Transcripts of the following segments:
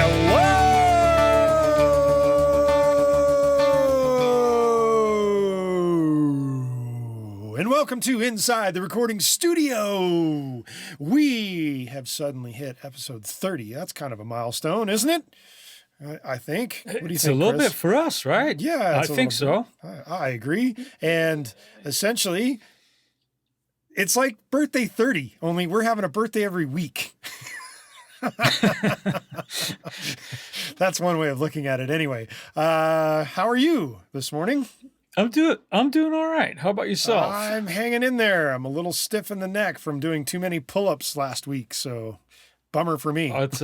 Hello, and welcome to Inside the Recording Studio. We have suddenly hit episode 30. That's kind of a milestone, isn't it? I think. What do you think, It's a little Chris? bit for us, right? Yeah, I think so. I agree. And essentially, it's like birthday 30, only we're having a birthday every week. That's one way of looking at it anyway. How are you this morning? I'm doing all right. How about yourself? I'm hanging in there. I'm a little stiff in the neck from doing too many pull-ups last week, so bummer for me. That's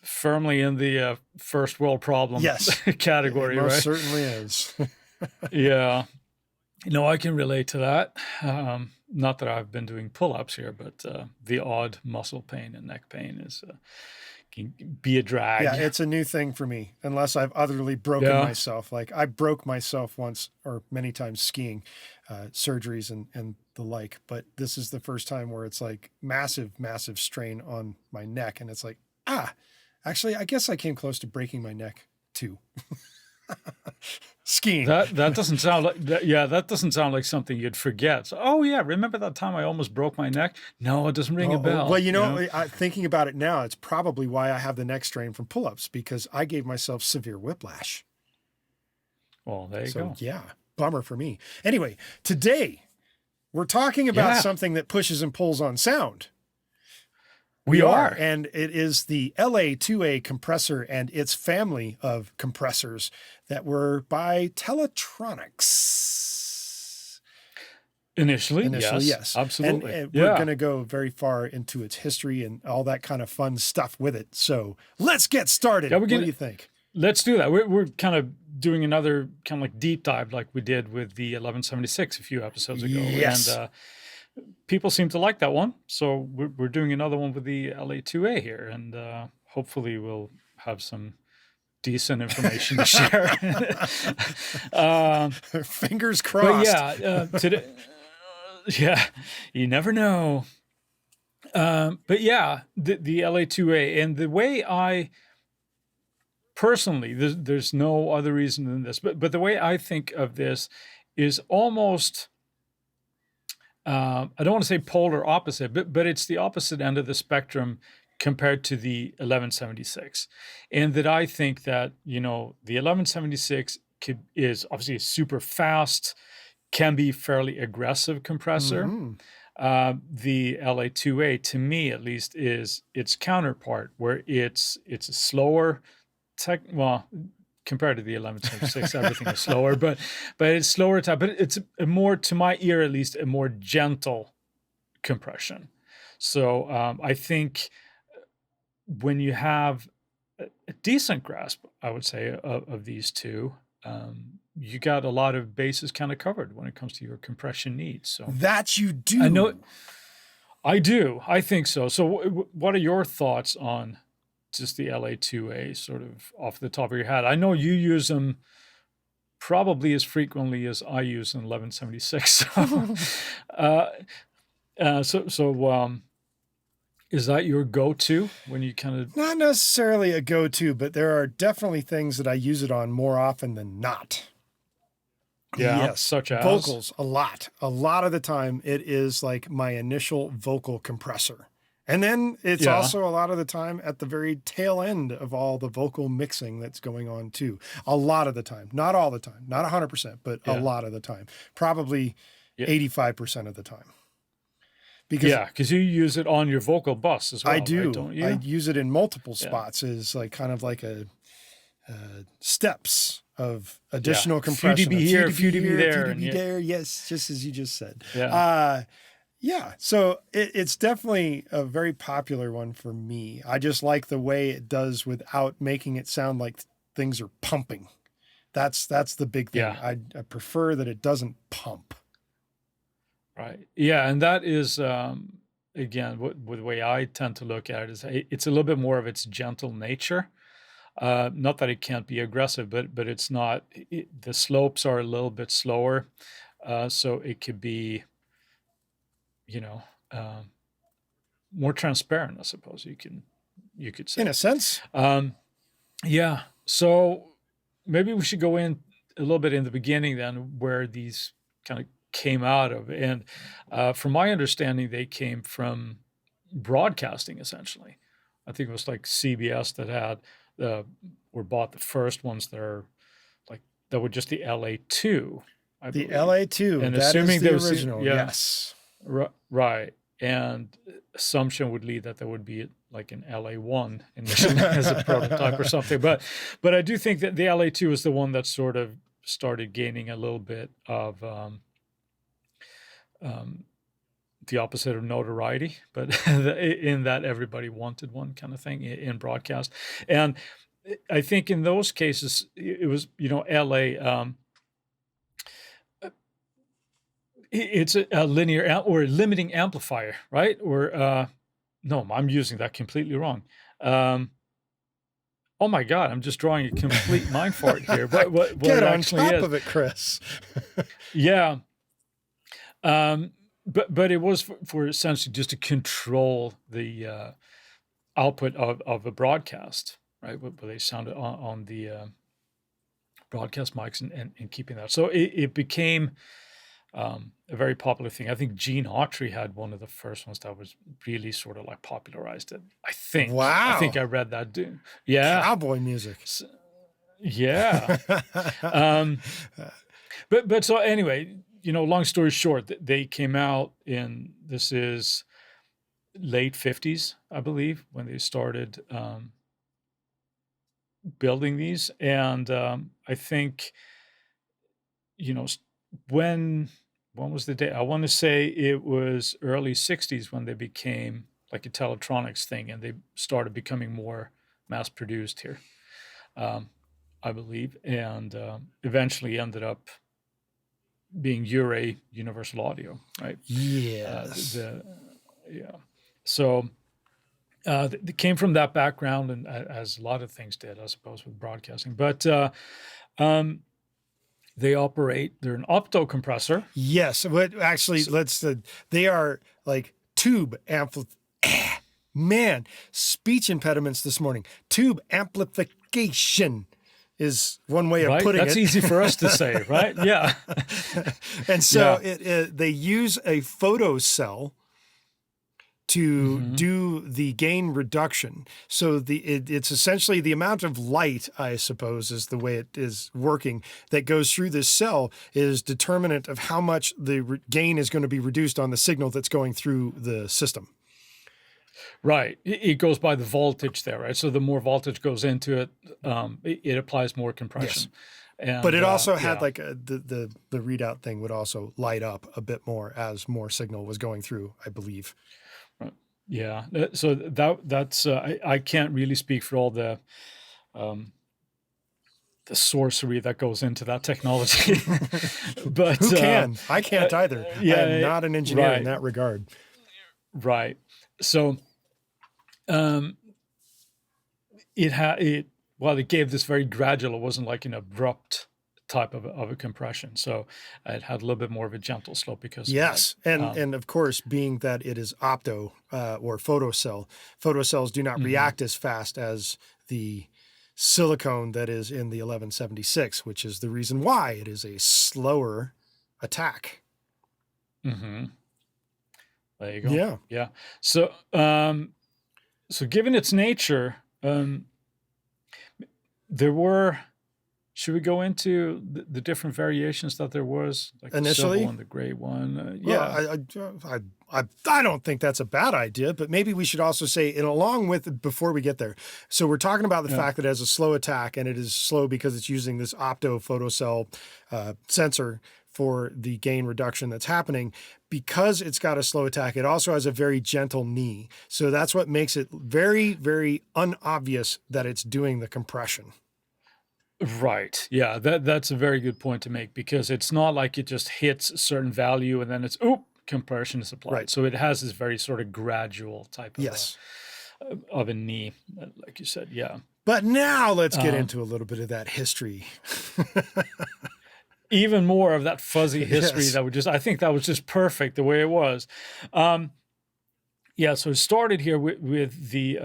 firmly in the first world problem category, it most right? certainly is. Yeah. No, I can relate to that. Not that I've been doing pull-ups here, but the odd muscle pain and neck pain can be a drag. Yeah, it's a new thing for me, unless I've utterly broken myself. Like I broke myself once or many times skiing, surgeries and the like. But this is the first time where it's like massive strain on my neck. And it's like, actually, I guess I came close to breaking my neck too. Skiing. That doesn't sound like that. Yeah, that doesn't sound like something you'd forget. So, oh yeah, remember that time I almost broke my neck? No, it doesn't ring a bell. Well, you know? Thinking about it now, it's probably why I have the neck strain from pull-ups, because I gave myself severe whiplash. Well, there you go. Yeah, bummer for me. Anyway, today we're talking about something that pushes and pulls on sound. We are. And it is the LA-2A compressor and its family of compressors that were by Teletronics. Initially, yes. Absolutely. And we're going to go very far into its history and all that kind of fun stuff with it. So let's get started. What do you think? Let's do that. We're kind of doing another kind of like deep dive like we did with the 1176 a few episodes ago. Yes. And people seem to like that one. So we're doing another one with the LA-2A here. And hopefully we'll have some decent information to share. Fingers crossed. But today, you never know. But yeah, the LA-2A, and the way I personally, there's no other reason than this, but the way I think of this is almost, I don't want to say polar opposite, but it's the opposite end of the spectrum compared to the 1176. And that I think that, the 1176 is obviously a super fast, can be fairly aggressive compressor. Mm-hmm. The LA-2A, to me at least, is its counterpart, where it's a slower, compared to the 1176, everything is slower, but it's slower type, but it's a more, to my ear at least, a more gentle compression. So I think when you have a decent grasp, I would say, of these two, you got a lot of bases kind of covered when it comes to your compression needs. So that you do. I know. I do. I think so. So what are your thoughts on just the LA-2A sort of off the top of your head? I know you use them probably as frequently as I use an 1176. Is that your go-to when you kind of... Not necessarily a go-to, but there are definitely things that I use it on more often than not. Yeah, yes, such as? Vocals, a lot. A lot of the time, it is like my initial vocal compressor. And then it's also a lot of the time at the very tail end of all the vocal mixing that's going on too. A lot of the time, not all the time, not 100%, but a lot of the time, probably 85% of the time. Because you use it on your vocal bus as well. I do. Right, don't you? I use it in multiple spots as like kind of like a steps of additional compression. Few dB here, few dB there. Few dB there. Yes, just as you just said. Yeah. So it's definitely a very popular one for me. I just like the way it does without making it sound like things are pumping. That's the big thing. Yeah. I prefer that it doesn't pump. Right. Yeah. And that is, again, the way I tend to look at it is it's a little bit more of its gentle nature. Not that it can't be aggressive, but it's not, the slopes are a little bit slower. So it could be, more transparent, I suppose. You can you could say. In a sense. Yeah. So maybe we should go in a little bit in the beginning then, where these kind of came out of. And from my understanding, they came from broadcasting, essentially. I think it was like CBS that had or bought the first ones that were just the LA-2, I believe. The LA-2, and that assuming is the original, yes. Right. And assumption would lead that there would be like an LA-1 initially as a prototype or something. But I do think that the LA-2 is the one that sort of started gaining a little bit of the opposite of notoriety, but in that everybody wanted one kind of thing in broadcast. And I think in those cases, it was, LA, it's a linear or limiting amplifier, right? Or no, I'm using that completely wrong. Oh my God, I'm just drawing a complete mind fart here. What Get it on actually top is. of it, Chris. Yeah. But it was for essentially just to control the output of a broadcast, right? Where they sounded on the broadcast mics and keeping that. So it became a very popular thing. I think Gene Autry had one of the first ones that was really sort of like popularized it. I think. Wow. I think I read that. Yeah. Cowboy music. So, yeah. But so anyway, long story short, they came out this is late 50s, I believe, when they started building these. And I think, when was the day? I want to say it was early 60s when they became like a Teletronics thing, and they started becoming more mass produced here, I believe, and eventually ended up being URA Universal Audio, right? Yes. So they came from that background, and as a lot of things did, I suppose, with broadcasting. But they're an opto compressor. Yes, but actually, they are like tube man, speech impediments this morning. Tube amplification is one way of putting it. That's easy for us to say, right? Yeah. And so they use a photocell to do the gain reduction. So it's essentially the amount of light, I suppose, is the way it is working, that goes through this cell is determinant of how much the gain is going to be reduced on the signal that's going through the system. Right. It goes by the voltage there, right? So the more voltage goes into it, it applies more compression. Yes. And, but it also had like the readout thing would also light up a bit more as more signal was going through, I believe. Yeah. So that's I can't really speak for all the sorcery that goes into that technology. But who can? I can't either. I am not an engineer in that regard. Right. So while it gave this very gradual, it wasn't like an abrupt type of a compression. So it had a little bit more of a gentle slope because yes. And of course, being that it is opto or photocell, photocells do not react as fast as the silicone that is in the 1176, which is the reason why it is a slower attack. Mm-hmm. There you go. Yeah. Yeah. So, so given its nature, there were. Should we go into the different variations that there was, like initially, the silver one, the gray one? Yeah, I don't think that's a bad idea, but maybe we should also say, and along with before we get there, so we're talking about the fact that it has a slow attack, and it is slow because it's using this opto photocell sensor for the gain reduction that's happening. Because it's got a slow attack, it also has a very gentle knee, so that's what makes it very, very unobvious that it's doing the compression. Right. Yeah, that's a very good point to make, because it's not like it just hits a certain value and then it's compression is applied. Right. So it has this very sort of gradual type of a knee, like you said. Yeah. But now let's get into a little bit of that history. Even more of that fuzzy history I think that was just perfect the way it was. So it started here with the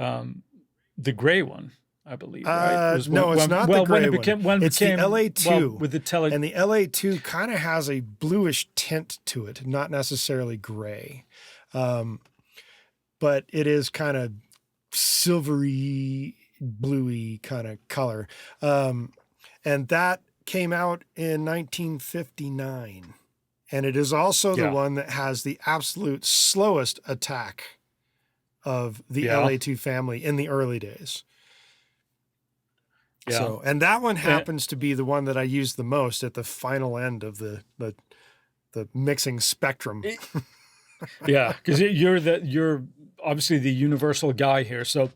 the gray one, I believe, right? No, it's not the gray one. It's the LA-2. With the and the LA-2 kind of has a bluish tint to it, not necessarily gray. But it is kind of silvery, bluey kind of color. And that came out in 1959. And it is also the one that has the absolute slowest attack of the LA-2 family in the early days. Yeah. So, and that one happens to be the one that I use the most at the final end of the mixing spectrum. Yeah, because you're obviously the universal guy here. So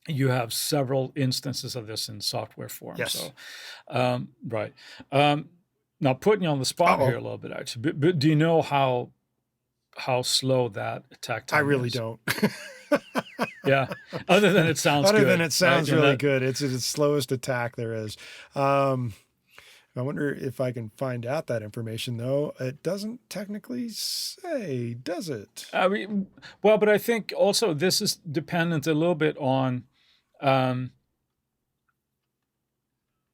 you have several instances of this in software form. Yes. So, right. Now putting you on the spot here a little bit, actually, but do you know how slow that attack time is? I really don't. Yeah. Other than it sounds good. Other than it sounds really good. It's the slowest attack there is. I wonder if I can find out that information, though. It doesn't technically say, does it? I mean, well, but I think also this is dependent a little bit on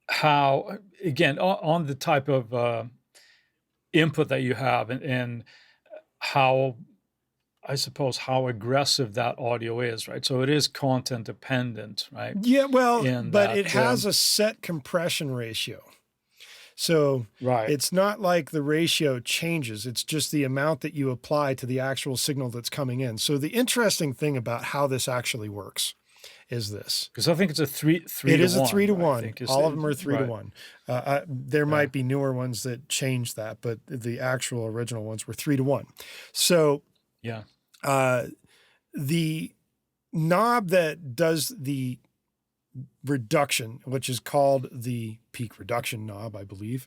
how, again, on the type of input that you have and how, I suppose, how aggressive that audio is, right? So it is content dependent, right? Yeah, well, but it has a set compression ratio. So it's not like the ratio changes. It's just the amount that you apply to the actual signal that's coming in. So the interesting thing about how this actually works is this. Because I think it's a 3 to 1. It is a 3 to 1. All of them are 3 to 1. There might be newer ones that change that, but the actual original ones were 3 to 1. So the knob that does the reduction, which is called the peak reduction knob, I believe.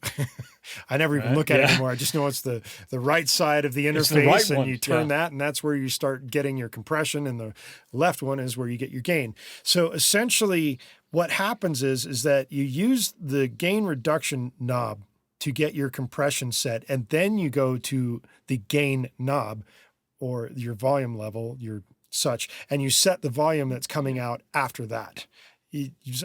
I never even look at it anymore. I just know it's the right side of the interface, and you turn that, and that's where you start getting your compression, and the left one is where you get your gain. So essentially what happens is that you use the gain reduction knob to get your compression set, and then you go to the gain knob or your volume level, your such, and you set the volume that's coming out after that.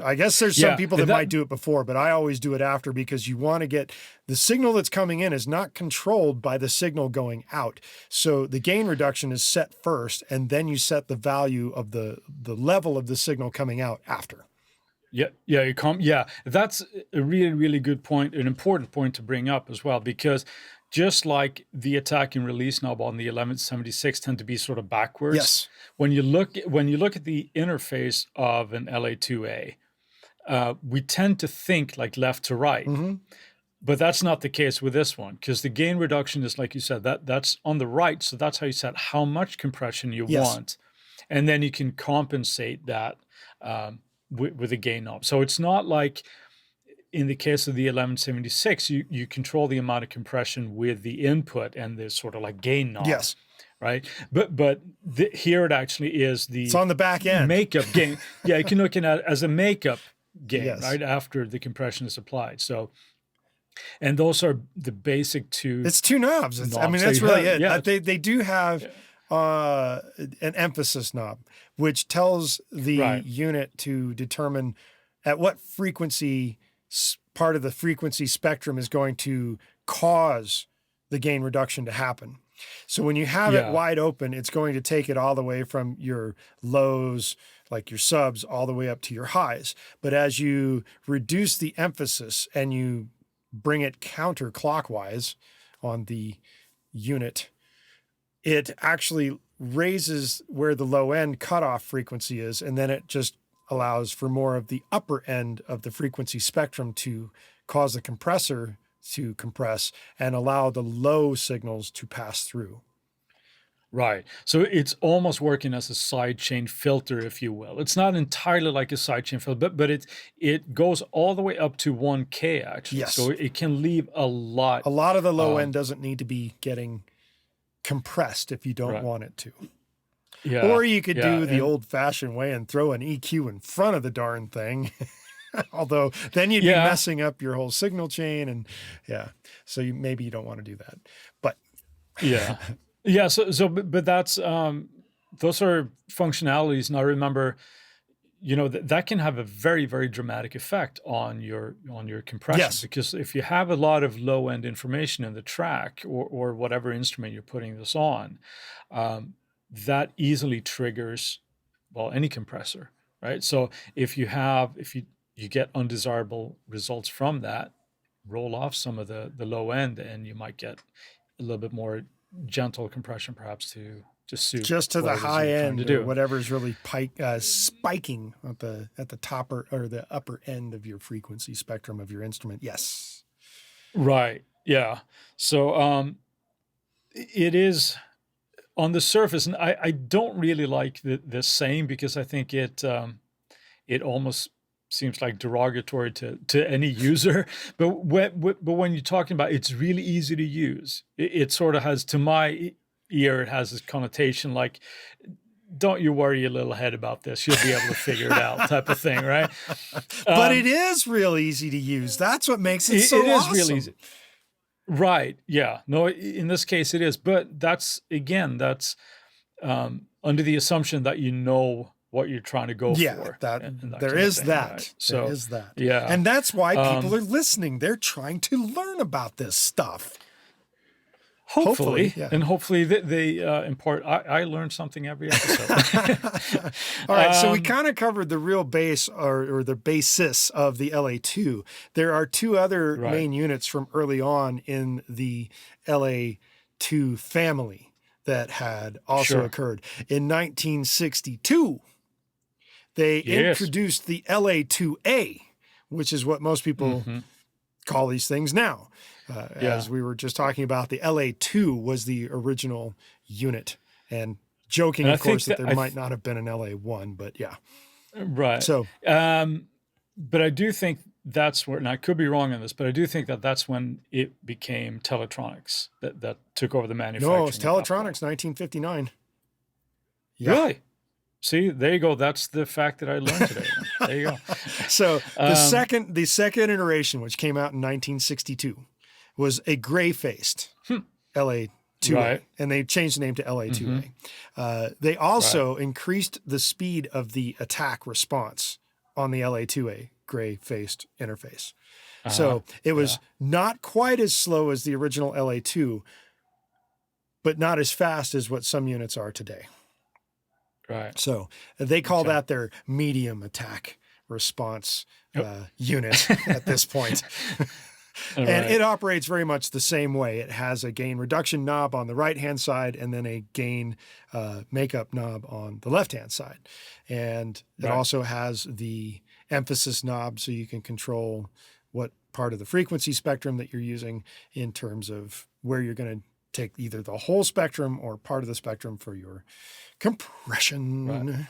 I guess there's some people that might do it before, but I always do it after, because you want to get the signal that's coming in is not controlled by the signal going out. So the gain reduction is set first, and then you set the value of the level of the signal coming out after. That's a really, really good point, an important point to bring up as well, because just like the attack and release knob on the 1176 tend to be sort of backwards. Yes. When you look at the interface of an LA-2A, we tend to think like left to right, but that's not the case with this one, because the gain reduction is, like you said, that's on the right. So that's how you set how much compression you want, and then you can compensate that with a gain knob. So it's not like, in the case of the 1176, you control the amount of compression with the input and the sort of like gain knob. Yes. Right. But here it actually is it's on the back end. Makeup gain. Yeah, you can look at it as a makeup gain, right, after the compression is applied. So, and those are the basic two. It's two knobs. I mean, that's really it. Yeah. They do have an emphasis knob, which tells the unit to determine at what frequency part of the frequency spectrum is going to cause the gain reduction to happen. So when you have it wide open, it's going to take it all the way from your lows, like your subs, all the way up to your highs. But as you reduce the emphasis and you bring it counterclockwise on the unit, it actually raises where the low end cutoff frequency is, and then it just allows for more of the upper end of the frequency spectrum to cause the compressor to compress and allow the low signals to pass through. Right. So it's almost working as a sidechain filter, if you will. It's not entirely like a sidechain filter, but it goes all the way up to 1K, actually. Yes. So it can leave a lot. A lot of the low end doesn't need to be getting compressed if you don't want it to. Yeah. Or you could do the old-fashioned way and throw an EQ in front of the darn thing. Although then you'd be messing up your whole signal chain, and so maybe you don't want to do that. But but that's those are functionalities. And I remember, that can have a very, very dramatic effect on your compression. Yes. Because if you have a lot of low end information in the track or whatever instrument you're putting this on, that easily triggers, well, any compressor, right? So if you get undesirable results from that, roll off some of the low end, and you might get a little bit more gentle compression, perhaps to suit just to the high end or do. whatever's really spiking at the top or the upper end of your frequency spectrum of your instrument. Yes. Right. Yeah. So it is on the surface, and I don't really like this saying, because I think it almost seems like derogatory to any user. But when you're talking about it's really easy to use, it sort of has, to my ear, it has this connotation like, don't you worry your little head about this, you'll be able to figure it out, type of thing, right? But it is real easy to use. That's what makes it so awesome. It is real easy. Right. Yeah. No, in this case it is. But that's under the assumption that you know what you're trying to go for. Yeah, there is that. Right? So, there is that. Yeah. And that's why people are listening. They're trying to learn about this stuff. Hopefully. Yeah. And hopefully they impart. I learned something every episode. All right. So we kind of covered the real base or the basis of the LA-2. There are two other main units from early on in the LA-2 family that had also occurred. In 1962, they introduced the LA-2A, which is what most people call these things now. As we were just talking about, the LA-2 was the original unit, and joking, of course, that there might not have been an LA-1, but yeah. Right. So, but I do think that's where, and I could be wrong on this, but I do think that that's when it became Teletronics that took over the manufacturing. No, it's Teletronics, 1959. Yeah. Really? See, there you go. That's the fact that I learned today. There you go. So the second iteration, which came out in 1962, was a gray-faced LA-2A, and they changed the name to LA-2A. They also increased the speed of the attack response on the LA-2A gray-faced interface. So it was not quite as slow as the original LA-2, but not as fast as what some units are today. Right. So they call that their medium attack response unit at this point. And it operates very much the same way. It has a gain reduction knob on the right-hand side and then a gain makeup knob on the left-hand side. And it also has the emphasis knob, so you can control what part of the frequency spectrum that you're using in terms of where you're going to take either the whole spectrum or part of the spectrum for your compression. Right.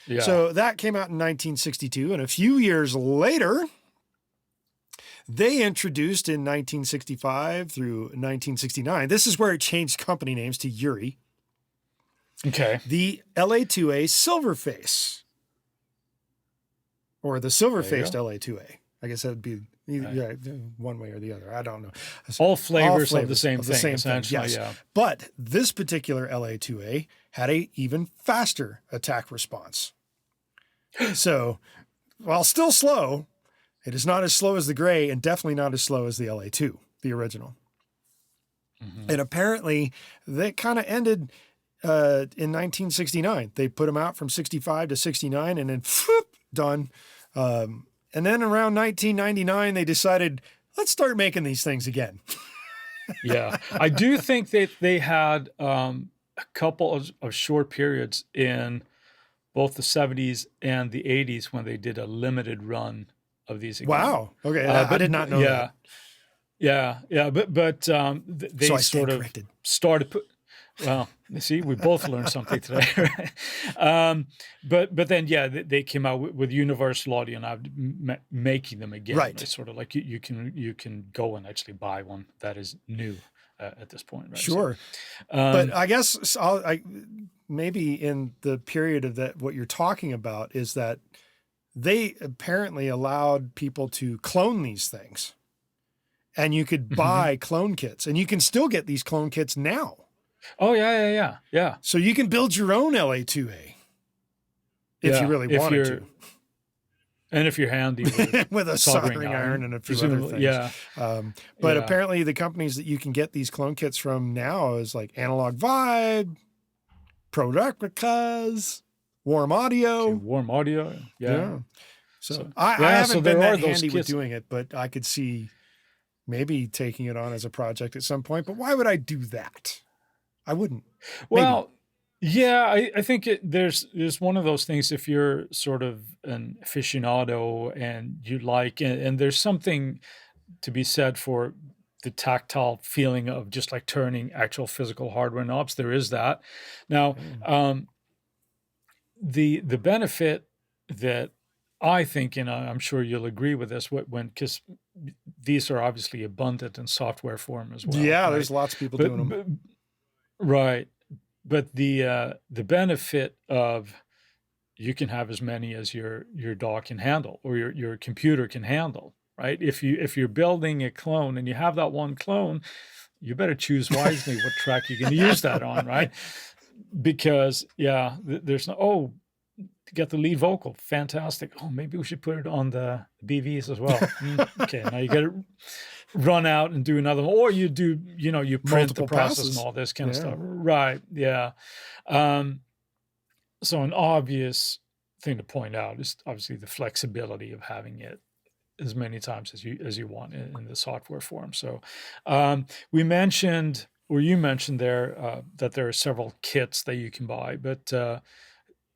Yeah. So that came out in 1962, and a few years later, they introduced in 1965 through 1969. This is where it changed company names to Yuri. Okay. The LA-2A Silverface, or the silver-faced LA-2A. I guess that would be one way or the other. I don't know. All flavors of the same thing, essentially. Yes. Yeah. But this particular LA-2A had a even faster attack response. So, while still slow, it is not as slow as the gray and definitely not as slow as the LA-2, the original. And apparently, that kind of ended in 1969. They put them out from 65 to 69 and then done. And then around 1999, they decided, let's start making these things again. Yeah. I do think that they had a couple of short periods in both the 70s and the 80s when they did a limited run of these again. Wow. Okay. I did not know that. Yeah. But they sort of started well, see, we both learned something today, right? But then, they came out with universal audio now, making them again. Right. It's sort of like you can go and actually buy one that is new at this point, right? Sure. But I guess maybe in the period of that, what you're talking about is that they apparently allowed people to clone these things, and you could buy clone kits, and you can still get these clone kits now. Oh, yeah. So you can build your own LA-2A. if you really wanted to. And if you're handy with, with a soldering iron and a few other things. Yeah. But apparently the companies that you can get these clone kits from now is like Analog Vibe, Producticas, Warm Audio. Warm Audio. Yeah. So I haven't been that handy with doing it, but I could see maybe taking it on as a project at some point. But why would I do that? I wouldn't. Well, maybe. Yeah, I think there's one of those things, if you're sort of an aficionado and you like, and there's something to be said for the tactile feeling of just like turning actual physical hardware knobs. There is that. Now, the benefit that I think, and I'm sure you'll agree with this, because these are obviously abundant in software form as well. Yeah, right? There's lots of people doing them. Right. But the benefit of you can have as many as your DAW can handle, or your computer can handle, right? If you're building a clone and you have that one clone, you better choose wisely what track you're going to use that on, right? Because there's no to get the lead vocal, fantastic. Oh, maybe we should put it on the BVs as well. Okay, now you got to run out and do another one, or you do, you print multiple the process passes. And all this kind of stuff. Right. Yeah. So an obvious thing to point out is obviously the flexibility of having it as many times as you want in the software form. So you mentioned there that there are several kits that you can buy, but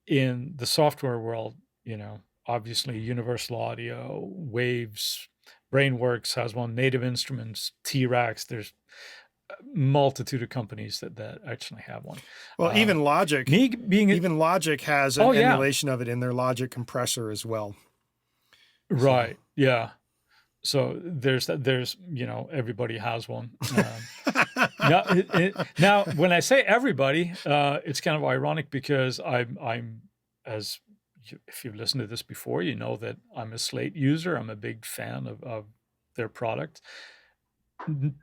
in the software world, obviously Universal Audio, Waves, Brainworks has one, Native Instruments, T-Rex. There's a multitude of companies that actually have one. Well, even Logic, Logic has an emulation of it in their Logic compressor as well. Right. So. Yeah. So there's everybody has one. Now, when I say everybody, it's kind of ironic because I'm as if you've listened to this before, you know that I'm a Slate user. I'm a big fan of their product.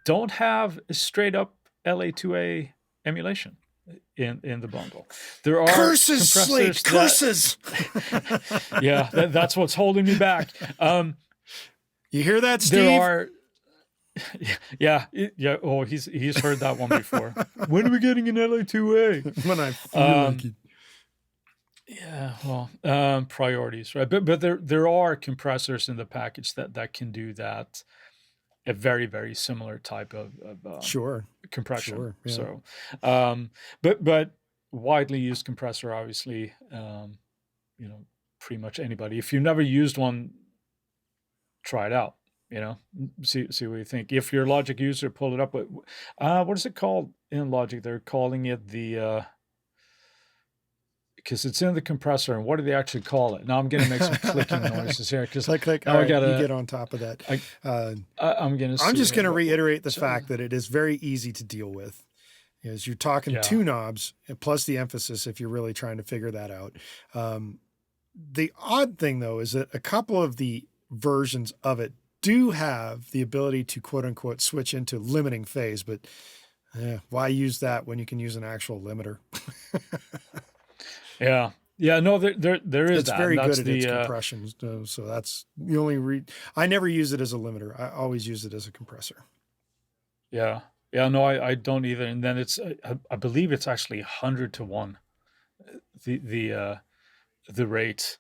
Don't have a straight up LA-2A emulation in the bundle. There are curses, Slate, curses. Yeah, that's what's holding me back. You hear that, Steve? There are. Yeah. Oh, he's heard that one before. When are we getting an LA-2A? When I feel like it. Yeah, well, priorities, right? But there are compressors in the package that can do that, a very, very similar type of compression. Sure, yeah. So, but widely used compressor, obviously, pretty much anybody. If you've never used one, try it out. See what you think. If you're a Logic user, pull it up. But what is it called in Logic? They're calling it the. Because it's in the compressor, and what do they actually call it? Now I'm going to make some clicking noises here. Click. All right, you get on top of that. I'm just going to reiterate the fact that it is very easy to deal with. As you're talking two knobs, plus the emphasis if you're really trying to figure that out. The odd thing, though, is that a couple of the versions of it do have the ability to quote unquote switch into limiting phase, but why use that when you can use an actual limiter? Yeah. No, there is. It's very good at its compression. So that's the only I never use it as a limiter. I always use it as a compressor. Yeah. No, I don't either. And then it's I believe it's actually 100 to 1. The rate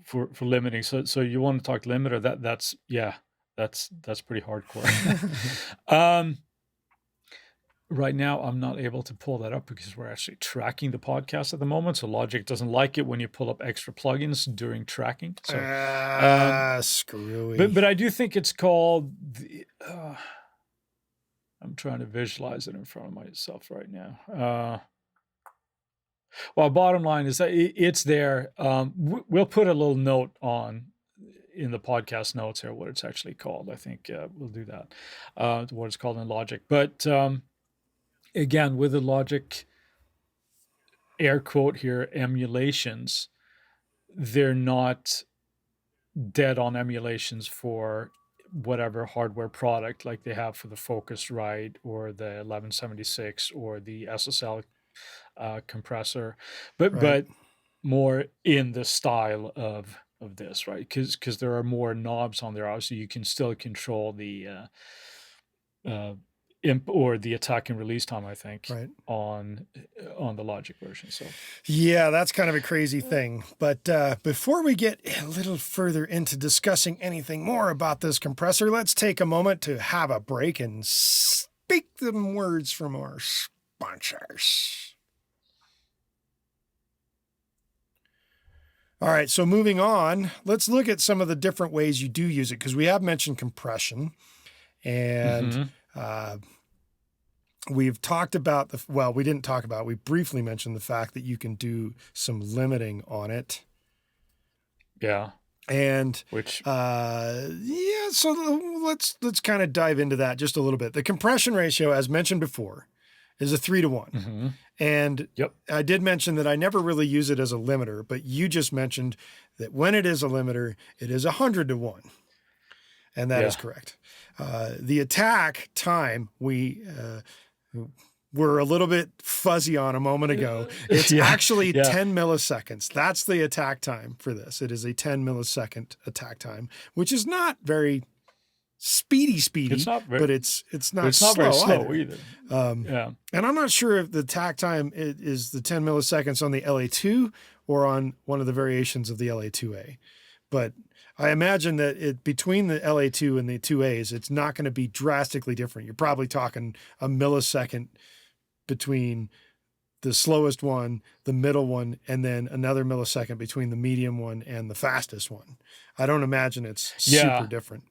for limiting. So you want to talk limiter? That's pretty hardcore. Right now, I'm not able to pull that up because we're actually tracking the podcast at the moment. So Logic doesn't like it when you pull up extra plugins during tracking. So, screwy. But I do think it's called the. I'm trying to visualize it in front of myself right now. Well, bottom line is that it's there. We'll put a little note in the podcast notes here what it's actually called. I think we'll do that. What it's called in Logic, but. Again, with the Logic air quote here, emulations, they're not dead on emulations for whatever hardware product like they have for the Focusrite or the 1176 or the SSL compressor. But more in the style of this, right? Because there are more knobs on there. Obviously, you can still control the imp or the attack and release time, I think, Right. on the Logic version. So yeah, that's kind of a crazy thing. But before we get a little further into discussing anything more about this compressor, let's take a moment to have a break and speak some words from our sponsors. All right, so moving on, let's look at some of the different ways you do use it, because we have mentioned compression, and we've talked about we didn't talk about, we briefly mentioned the fact that you can do some limiting on it. Yeah. And which so let's kind of dive into that just a little bit. The compression ratio, as mentioned before, is a 3-to-1. And I did mention that I never really use it as a limiter, but you just mentioned that when it is a limiter, it is 100-to-1. And that is correct. The attack time, we were a little bit fuzzy on a moment ago. It's actually 10 milliseconds. That's the attack time for this. It is a 10 millisecond attack time, which is not very speedy, it's not very, but it's not very slow either. And I'm not sure if the attack time is the 10 milliseconds on the LA2 or on one of the variations of the LA-2A. But I imagine that between the LA2 and the 2As, it's not going to be drastically different. You're probably talking a millisecond between the slowest one, the middle one, and then another millisecond between the medium one and the fastest one. I don't imagine it's super different.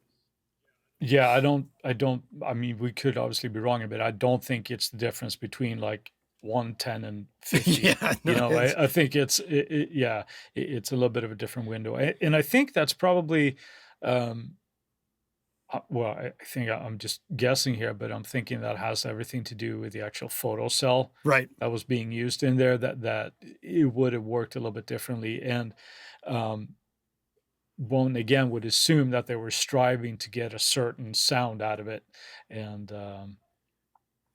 Yeah, I mean, we could obviously be wrong, but I don't think it's the difference between like 1, 10, and 50. I think it's a little bit of a different window. And I think that's probably, I think I'm just guessing here, but I'm thinking that has everything to do with the actual photo cell that was being used in there, that it would have worked a little bit differently. And one again would assume that they were striving to get a certain sound out of it, and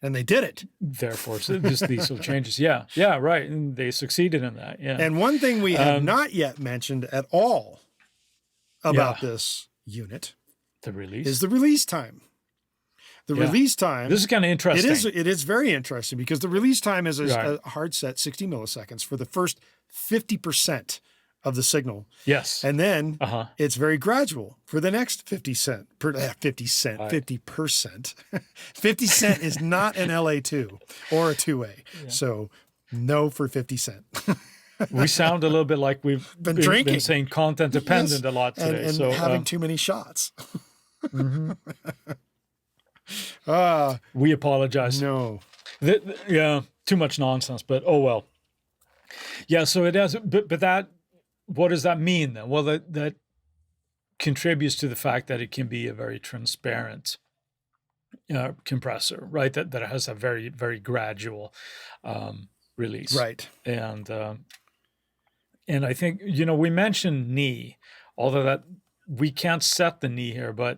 they did it. Therefore, so these little changes. Yeah, right. And they succeeded in that. Yeah. And one thing we have not yet mentioned at all about this unit, is the release time. The release time. This is kind of interesting. It is very interesting, because the release time is a hard set 60 milliseconds for the first 50% of the signal. Yes. And then it's very gradual for the next 50%. 50 cent is not an LA2 or a 2A. Yeah. So no for 50 cent. We sound a little bit like we've been saying content dependent a lot today. And so having too many shots. We apologize. No. Too much nonsense, but oh well. Yeah, so it has, but that, what does that mean then? Well, that contributes to the fact that it can be a very transparent compressor, right? That has a very, very gradual release. Right. And I think, we mentioned knee, although that we can't set the knee here, but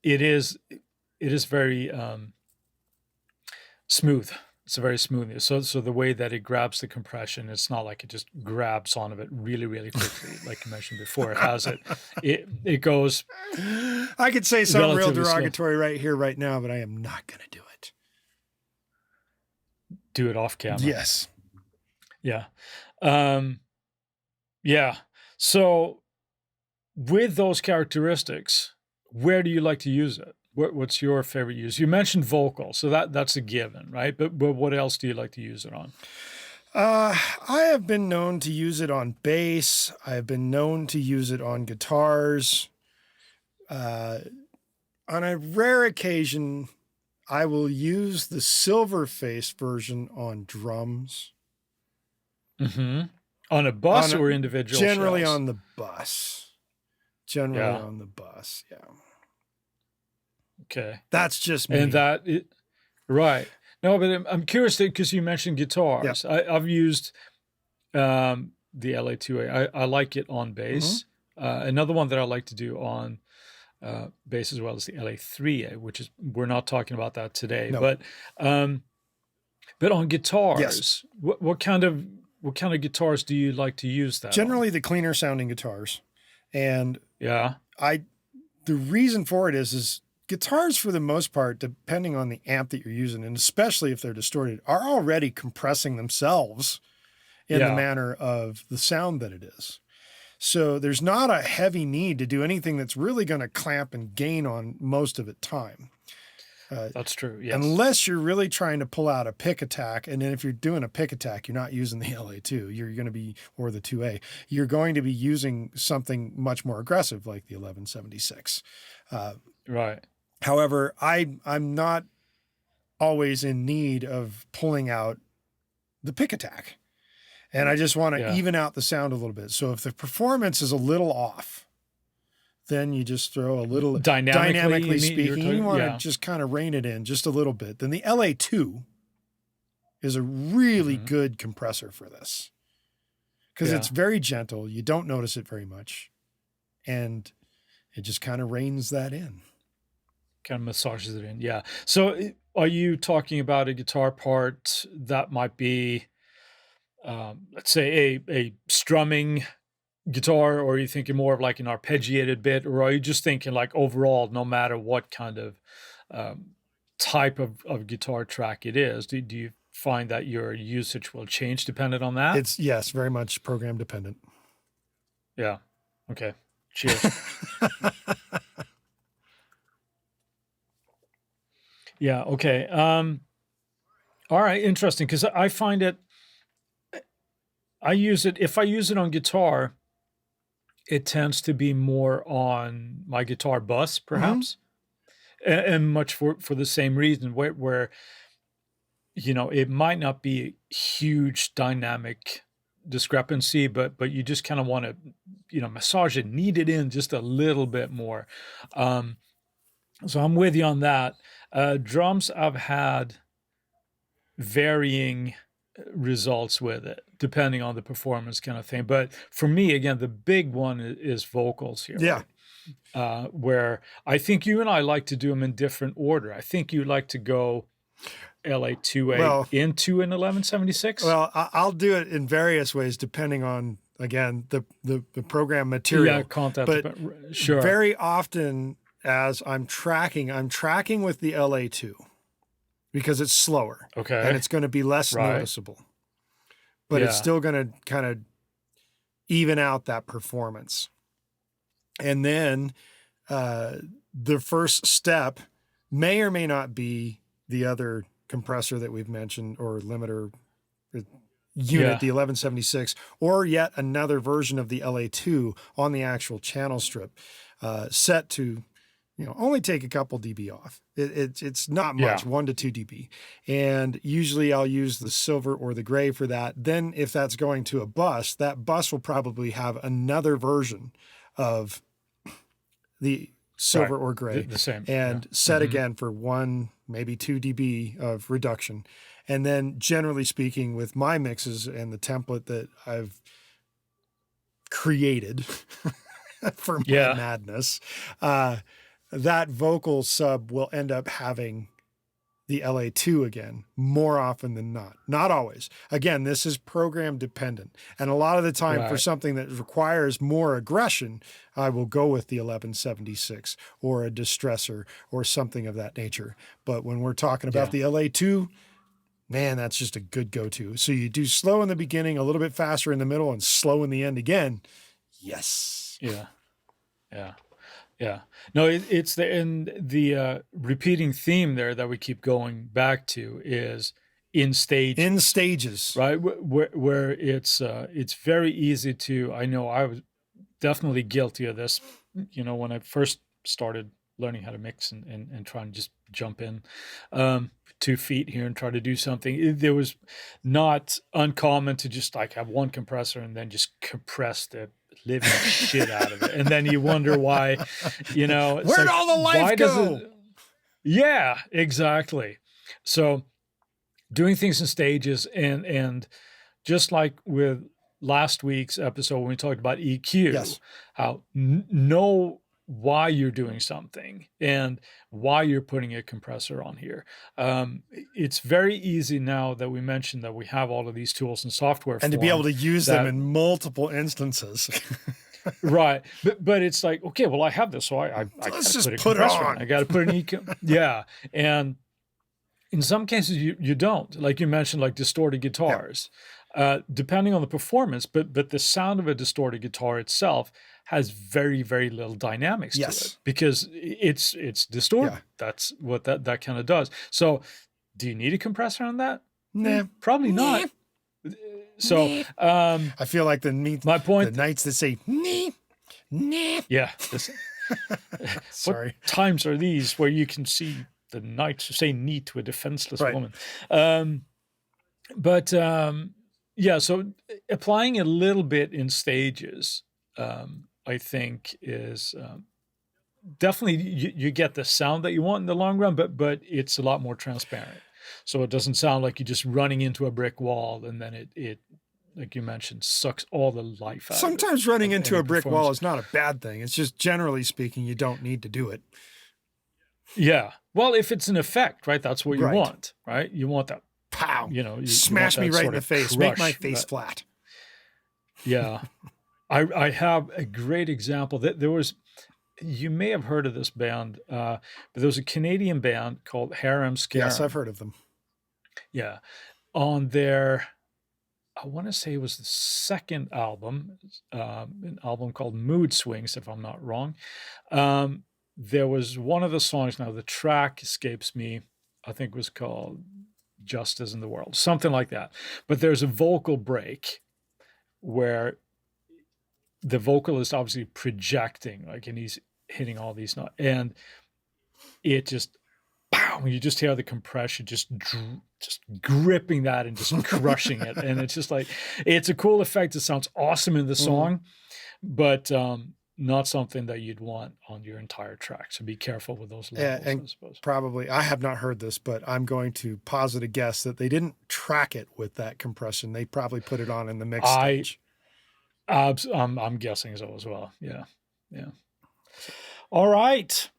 it is very smooth. It's very smooth. So the way that it grabs the compression, it's not like it just grabs onto it really, really quickly, like you mentioned before. It has it goes. I could say something real derogatory right here, right now, but I am not going to do it. Do it off camera. Yes. Yeah. Yeah. So with those characteristics, where do you like to use it? What's your favorite use? You mentioned vocal, so that's a given, right? But what else do you like to use it on? I have been known to use it on bass. I have been known to use it on guitars. On a rare occasion, I will use the silver face version on drums. On a bus or individual? Generally shells? On the bus. On the bus, yeah. Okay. That's just me. And right. No, but I'm curious because you mentioned guitars. Yeah. I've used the LA-2A. I like it on bass. Another one that I like to do on bass as well is the LA-3A, which is, we're not talking about that today. No. But on guitars, what kind of what kind of guitars do you like to use that Generally on? the cleaner sounding guitars. And Yeah. the reason for it is guitars, for the most part, depending on the amp that you're using, and especially if they're distorted, are already compressing themselves in the manner of the sound that it is. So there's not a heavy need to do anything that's really going to clamp and gain on most of the time. That's true, yes. Unless you're really trying to pull out a pick attack. And then if you're doing a pick attack, you're not using the LA-2. You're going to be, or the 2A. You're going to be using something much more aggressive like the 1176. Right. However, I'm not always in need of pulling out the pick attack. And I just want to even out the sound a little bit. So if the performance is a little off, then you just throw a little dynamically speaking. You want to just kind of rein it in just a little bit. Then the LA-2 is a really good compressor for this because it's very gentle. You don't notice it very much. And it just kind of reins that in. Kind of massages it in. Yeah. So are you talking about a guitar part that might be, let's say a strumming guitar, or are you thinking more of like an arpeggiated bit, or are you just thinking like overall, no matter what kind of type of guitar track it is, do you find that your usage will change dependent on that? It's yes, very much program dependent. Yeah. Okay. Cheers. Yeah. Okay. All right. Interesting. Because I find it, if I use it on guitar, it tends to be more on my guitar bus, perhaps, and much for the same reason, where it might not be a huge dynamic discrepancy, but you just kind of want to massage it, knead it in just a little bit more. So I'm with you on that. Drums, I've had varying results with it depending on the performance kind of thing, but for me, again, the big one is vocals here, where I think you and I like to do them in different order. I think you like to go LA-2A into an 1176. Well, I'll do it in various ways depending on, again, the program material. Content, but sure. Very often as I'm tracking with the LA-2 because it's slower, and it's going to be less noticeable, but it's still going to kind of even out that performance. And then the first step may or may not be the other compressor that we've mentioned, or limiter unit, the 1176, or yet another version of the LA-2 on the actual channel strip, set to only take a couple dB off. It's not much, 1 to 2 dB. And usually I'll use the silver or the gray for that. Then if that's going to a bus, that bus will probably have another version of the silver or gray, the same, and set again for 1, maybe 2 dB of reduction. And then generally speaking, with my mixes and the template that I've created for my madness, that vocal sub will end up having the LA-2 again, more often than not. Not always. Again, this is program dependent. And a lot of the time for something that requires more aggression, I will go with the 1176 or a distressor or something of that nature. But when we're talking about the LA-2, man, that's just a good go-to. So you do slow in the beginning, a little bit faster in the middle, and slow in the end again. Yes. Yeah. No, it's the repeating theme there that we keep going back to is in stages, right? Where it's very easy to. I know I was definitely guilty of this. When I first started learning how to mix and trying to just jump in 2 feet here and try to do something. There was not uncommon to just like have one compressor and then just compress the living shit out of it. And then you wonder why, where'd all the life go? Yeah, exactly. So doing things in stages, and just like with last week's episode when we talked about EQ, how no why you're doing something and why you're putting a compressor on here. It's very easy now that we mentioned that we have all of these tools and software and to be able to use them in multiple instances. Right. But it's like, okay, well, I have this, so I let's just put it on. I got to put an EQ. Yeah. And in some cases you don't, like you mentioned, like distorted guitars, depending on the performance, but the sound of a distorted guitar itself has very, very little dynamics to it because it's distorted. Yeah. That's what that kind of does. So do you need a compressor on that? Nah. Probably not. So I feel like my point, the nights that say yeah. Sorry. What times are these where you can see the knights say "neat" to a defenseless woman? Yeah. So applying a little bit in stages, I think is definitely you get the sound that you want in the long run, but it's a lot more transparent. So it doesn't sound like you're just running into a brick wall and then it like you mentioned, sucks all the life out. Sometimes running into a brick wall is not a bad thing. It's just generally speaking, you don't need to do it. Yeah. Well, if it's an effect, right? That's what you want, right? You want that pow, you smash me right in the face, make my face flat. Yeah. I have a great example that there was, you may have heard of this band, but there was a Canadian band called Harem, Scarem. Yes, I've heard of them. Yeah. On their, I want to say it was the second album, an album called Mood Swings, if I'm not wrong. There was one of the songs, now the track escapes me, I think it was called Justice in the World, something like that. But there's a vocal break where the vocal is obviously projecting, like, and he's hitting all these notes, and it just, pow, you just hear the compression just gripping that and just crushing it, and it's just like, it's a cool effect. It sounds awesome in the song, but not something that you'd want on your entire track. So be careful with those levels, and I suppose. Probably, I have not heard this, but I'm going to posit a guess that they didn't track it with that compression. They probably put it on in the mix stage. I'm guessing so as well. Yeah. Yeah. All right.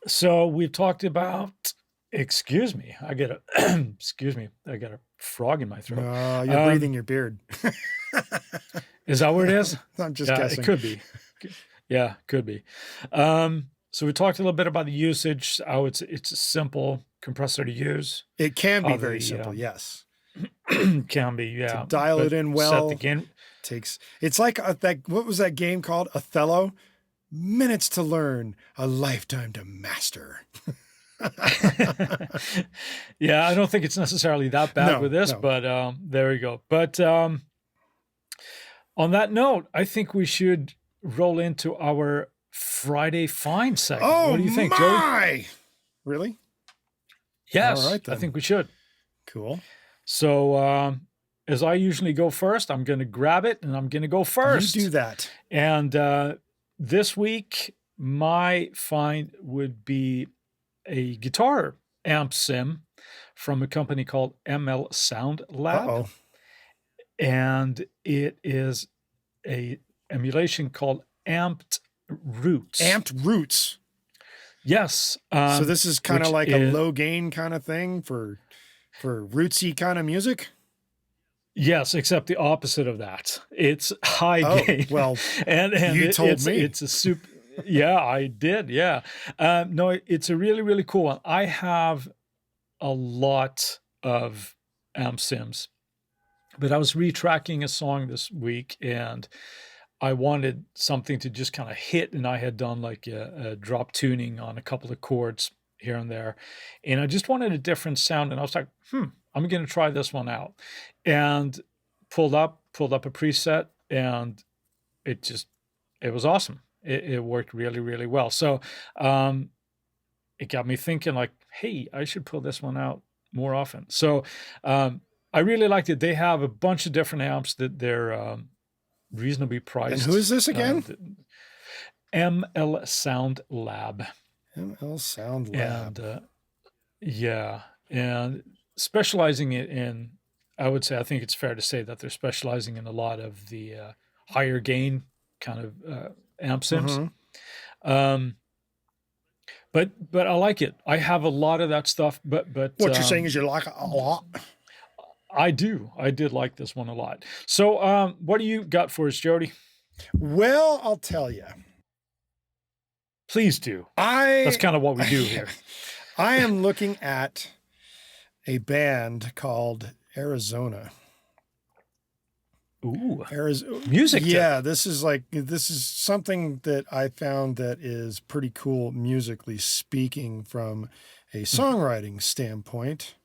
So we've talked about, excuse me, I got a frog in my throat. You're breathing your beard. Is that what it is? I'm just guessing. It could be. Yeah, could be. So we talked a little bit about the usage, how it's a simple compressor to use. It can be very simple, yes. Can be, yeah. To dial it in well. Set the gain. It's like what was that game called? Othello? Minutes to learn, a lifetime to master. Yeah, I don't think it's necessarily that bad with this, but there we go. But on that note, I think we should roll into our Friday Find segment. Oh, what do you think, Jody? Really? Yes, all right, then. I think we should. Cool. So as I usually go first, I'm going to grab it and I'm going to go first. You do that. And this week, my find would be a guitar amp sim from a company called ML Sound Lab. Uh-oh. And it is a emulation called Amped Roots. Amped Roots. Yes. So this is kind of like a low gain kind of thing for rootsy kind of music? Yes, except the opposite of that. It's high gain. Well, and you told me. It's a super. Yeah, I did. Yeah. No, it's a really, really cool one. I have a lot of amp sims, but I was retracking a song this week and I wanted something to just kind of hit, and I had done like a drop tuning on a couple of chords here and there, and I just wanted a different sound, and I was like, I'm going to try this one out, and pulled up a preset, and it was awesome. It worked really, really well. So it got me thinking like, hey, I should pull this one out more often. So I really liked it. They have a bunch of different amps that they're reasonably priced. And who is this again? ML Sound Lab. ML Sound Lab. And yeah, and specializing in, I would say, I think it's fair to say that they're specializing in a lot of the higher gain kind of amp sims. But I like it. I have a lot of that stuff, but what you're saying is you like it a lot. I did like this one a lot. So what do you got for us, Jody? Well, I'll tell you. Please do. That's kind of what we do here. I am looking at a band called Arizona. Ooh, music. Yeah, this is something that I found that is pretty cool musically speaking from a songwriting standpoint.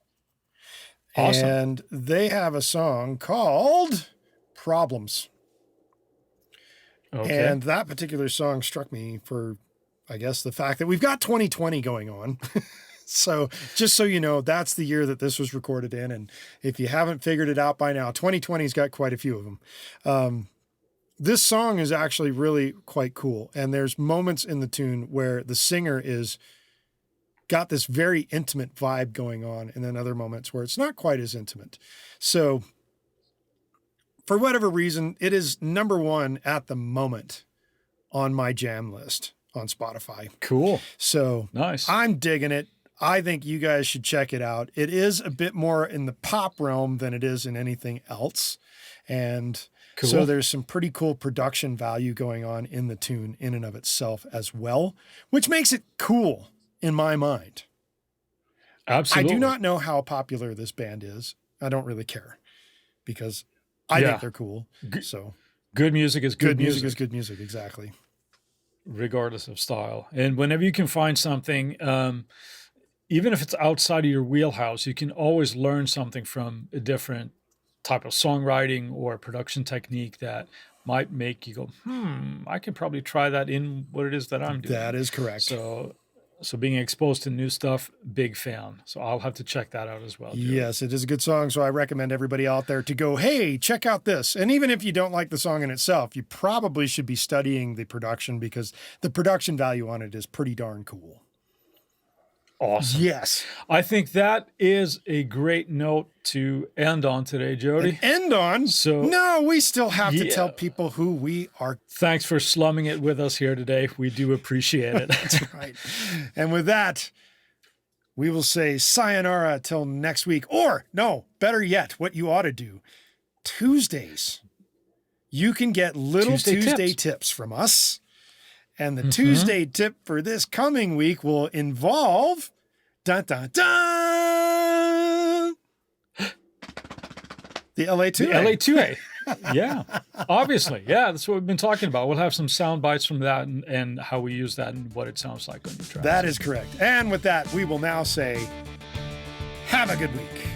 Awesome. And they have a song called Problems. Okay. And that particular song struck me for, I guess, the fact that we've got 2020 going on. So just so you know, that's the year that this was recorded in. And if you haven't figured it out by now, 2020's got quite a few of them. This song is actually really quite cool. And there's moments in the tune where the singer is got this very intimate vibe going on. And then other moments where it's not quite as intimate. So for whatever reason, it is number one at the moment on my jam list on Spotify. Cool. So nice. I'm digging it. I think you guys should check it out. It is a bit more in the pop realm than it is in anything else. And so there's some pretty cool production value going on in the tune in and of itself as well, which makes it cool in my mind. Absolutely. I do not know how popular this band is. I don't really care because I think they're cool. So good music is good music. Good music is good music. Exactly. Regardless of style. And whenever you can find something, even if it's outside of your wheelhouse, you can always learn something from a different type of songwriting or production technique that might make you go, I could probably try that in what it is that I'm doing. That is correct. So being exposed to new stuff, big fan. So I'll have to check that out as well. Jody. Yes, it is a good song. So I recommend everybody out there to go, hey, check out this. And even if you don't like the song in itself, you probably should be studying the production because the production value on it is pretty darn cool. Awesome. Yes. I think that is a great note to end on today, Jody. End on? So no, we still have to tell people who we are. Thanks for slumming it with us here today. We do appreciate it. That's right. And with that, we will say sayonara till next week. Or, no, better yet, what you ought to do. Tuesdays, you can get little Tuesday tips from us. And the Tuesday tip for this coming week will involve the LA-2A. The LA-2A. Yeah, obviously. Yeah, that's what we've been talking about. We'll have some sound bites from that and how we use that and what it sounds like on your tracks. That is correct. And with that, we will now say, have a good week.